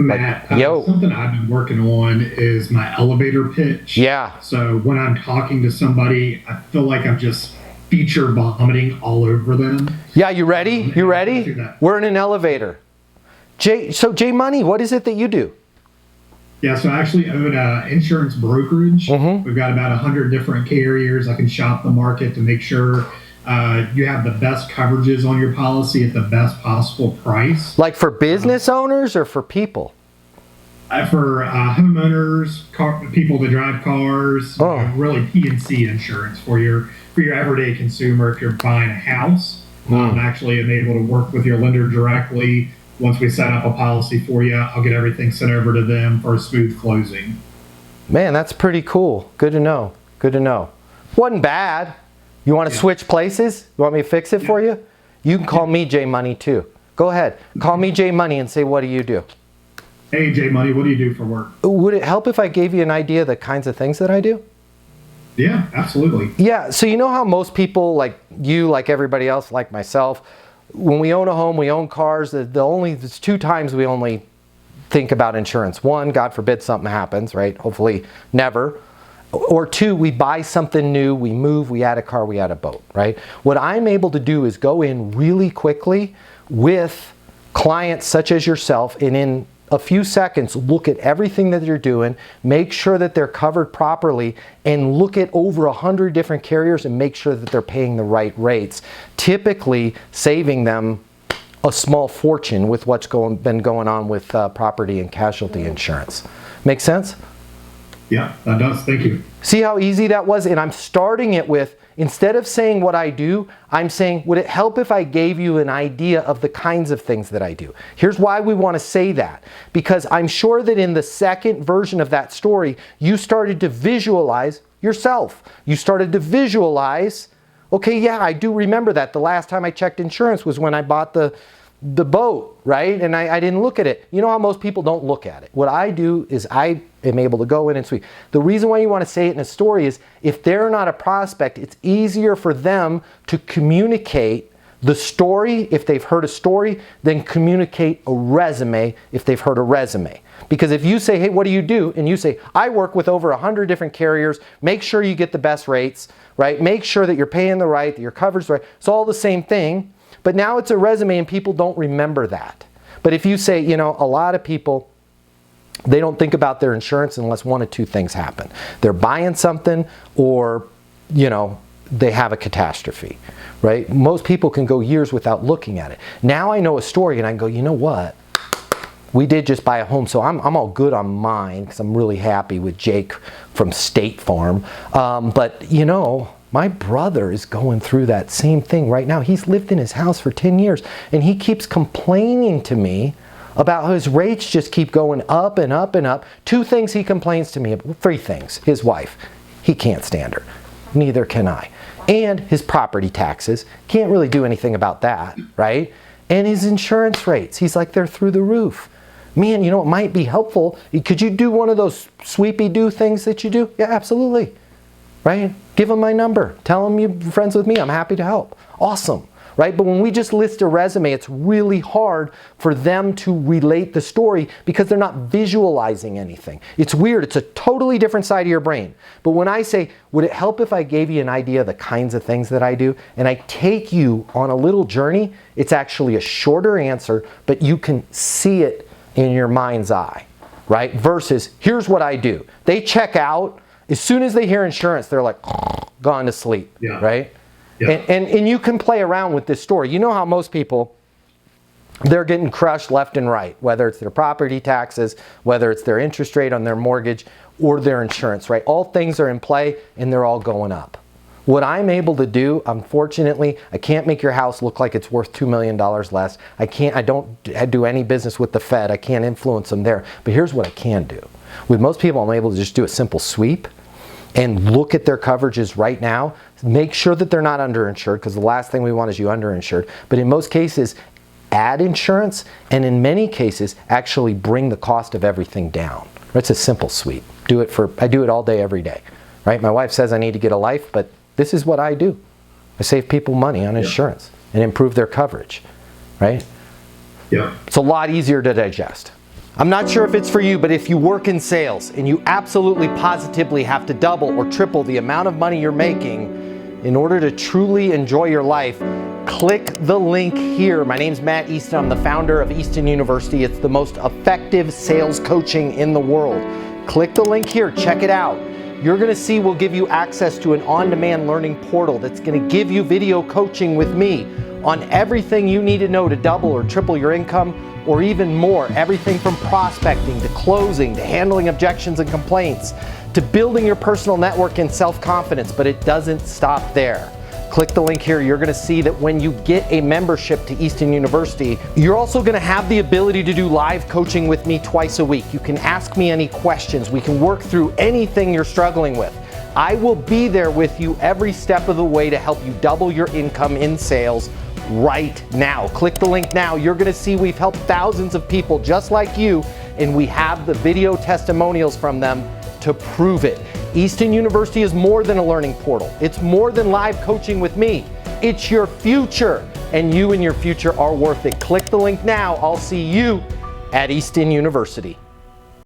Matt, something I've been working on is my elevator pitch. Yeah. So when I'm talking to somebody, I feel like I'm just feature vomiting all over them. Yeah, you ready? You ready? We're in an elevator. Jay Money, what is it that you do? Yeah, so I actually own an insurance brokerage. Mm-hmm. We've got about 100 different carriers. I can shop the market to make sure you have the best coverages on your policy at the best possible price. Like for business owners or for people? For homeowners, people that drive cars, really P&C insurance for your everyday consumer. If you're buying a house, actually I'm able to work with your lender directly. Once we set up a policy for you, I'll get everything sent over to them for a smooth closing. Man, that's pretty cool. Good to know. Good to know. Wasn't bad. You want to switch places? You want me to fix it for you? You can call me Jay Money too. Go ahead. Call me Jay Money and say, what do you do? Hey, Jay Money, what do you do for work? Would it help if I gave you an idea of the kinds of things that I do? Yeah, absolutely. Yeah, so you know how most people, like you, like everybody else, like myself, when we own a home, we own cars, there's 2 times we only think about insurance. 1, God forbid something happens, right? Hopefully never. Or 2, we buy something new, we move, we add a car, we add a boat, right? What I'm able to do is go in really quickly with clients such as yourself, and in a few seconds, look at everything that you're doing, make sure that they're covered properly, and look at over 100 different carriers and make sure that they're paying the right rates, typically saving them a small fortune with what's been going on with property and casualty insurance. Make sense? Yeah, that does. Thank you. See how easy that was? And I'm starting it with, instead of saying what I do, I'm saying, would it help if I gave you an idea of the kinds of things that I do? Here's why we want to say that. Because I'm sure that in the second version of that story, you started to visualize yourself. You started to visualize, okay, yeah, I do remember that. The last time I checked insurance was when I bought the boat, right? And I didn't look at it. You know how most people don't look at it. What I do is I am able to go in and sweep. The reason why you want to say it in a story is if they're not a prospect, it's easier for them to communicate the story if they've heard a story than communicate a resume if they've heard a resume. Because if you say, hey, what do you do? And you say, I work with over 100 different carriers, make sure you get the best rates, right? Make sure that you're paying the right, that your coverage right. It's all the same thing. But now it's a resume and people don't remember that. But if you say, you know, a lot of people, they don't think about their insurance unless 1 of 2 things happen. They're buying something or, you know, they have a catastrophe, right? Most people can go years without looking at it. Now I know a story and I go, you know what? We did just buy a home, so I'm all good on mine because I'm really happy with Jake from State Farm. But, you know, my brother is going through that same thing right now. He's lived in his house for 10 years and he keeps complaining to me about how his rates just keep going up and up and up. 2 things he complains to me about, 3 things. His wife, he can't stand her. Neither can I. And his property taxes, can't really do anything about that, right? And his insurance rates, he's like, they're through the roof. Man, you know, it might be helpful. Could you do one of those sweepy-do things that you do? Yeah, absolutely. Right? Give them my number. Tell them you're friends with me. I'm happy to help. Awesome. Right? But when we just list a resume, it's really hard for them to relate the story because they're not visualizing anything. It's weird. It's a totally different side of your brain. But when I say, would it help if I gave you an idea of the kinds of things that I do? And I take you on a little journey, it's actually a shorter answer, but you can see it in your mind's eye. Right? Versus, here's what I do. They check out. As soon as they hear insurance, they're like, gone to sleep, right? Yeah. And you can play around with this story. You know how most people, they're getting crushed left and right, whether it's their property taxes, whether it's their interest rate on their mortgage, or their insurance, right? All things are in play, and they're all going up. What I'm able to do, unfortunately, I can't make your house look like it's worth $2 million less. I don't do any business with the Fed. I can't influence them there. But here's what I can do. With most people, I'm able to just do a simple sweep and look at their coverages right now. Make sure that they're not underinsured, because the last thing we want is you underinsured. But in most cases, add insurance, and in many cases, actually bring the cost of everything down. It's a simple sweep. I do it all day, every day. Right? My wife says I need to get a life, but this is what I do. I save people money on insurance and improve their coverage. Right? Yeah. It's a lot easier to digest. I'm not sure if it's for you, but if you work in sales and you absolutely positively have to double or triple the amount of money you're making in order to truly enjoy your life, click the link here. My name's Matt Easton. I'm the founder of Easton University. It's the most effective sales coaching in the world. Click the link here, check it out. You're gonna see we'll give you access to an on-demand learning portal that's gonna give you video coaching with me on everything you need to know to double or triple your income, or even more. Everything from prospecting to closing to handling objections and complaints to building your personal network and self-confidence, but it doesn't stop there. Click the link here. You're gonna see that when you get a membership to Easton University, you're also gonna have the ability to do live coaching with me twice a week. You can ask me any questions. We can work through anything you're struggling with. I will be there with you every step of the way to help you double your income in sales right now. Click the link now. You're gonna see we've helped thousands of people just like you, and we have the video testimonials from them to prove it. Easton University is more than a learning portal. It's more than live coaching with me. It's your future, and you and your future are worth it. Click the link now. I'll see you at Easton University.